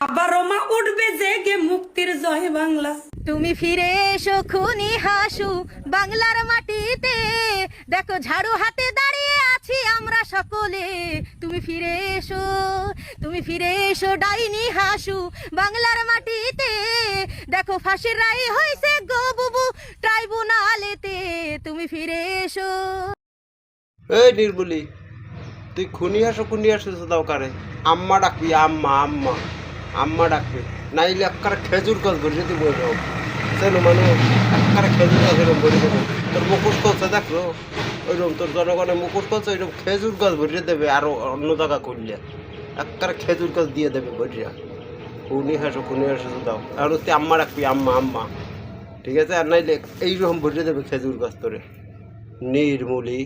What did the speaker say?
আবারও মা উঠবে জেগে মুক্তির জয় বাংলা। তুমি ফিরে এসো খুনি হাসু বাংলার মাটিতে, দেখো ঝাড়ু হাতে দাঁড়িয়ে আছি আমরা সকলে। তুমি ফিরে এসো, তুমি ফিরে এসো ডাইনি হাসু বাংলার মাটিতে, দেখো ফাঁসির রায় হয়েছে গো বুবু ট্রাইব্যুনালেতে। তুমি ফিরে এসো। এই নির্মলি, তুই খুনি হাসো দাও কারে? আম্মা ডাকবি, আম্মা আম্মা আম্মা ডাকবি, নাইলে একবারে খেজুর গাছ ভরে যদি বই যাও চলো মানুষ, একবারে খেজুর গাছ এরকম ভরে দেবে। তোর মুখোশ করছে দেখো ওইরকম, তোর জনগণের মুখোশ করছে ওইরকম খেজুর গাছ ভরিয়ে দেবে। আরো অন্য জায়গা করলে একবারে খেজুর গাছ দিয়ে দেবে ভরিয়া। খুনি হাসো দাও, আর তুই আম্মা ডাকবি, আম্মা আম্মা, ঠিক আছে? আর নাইলে এইরকম ভরিয়ে দেবে খেজুর গাছ তোরে। নির্মলি।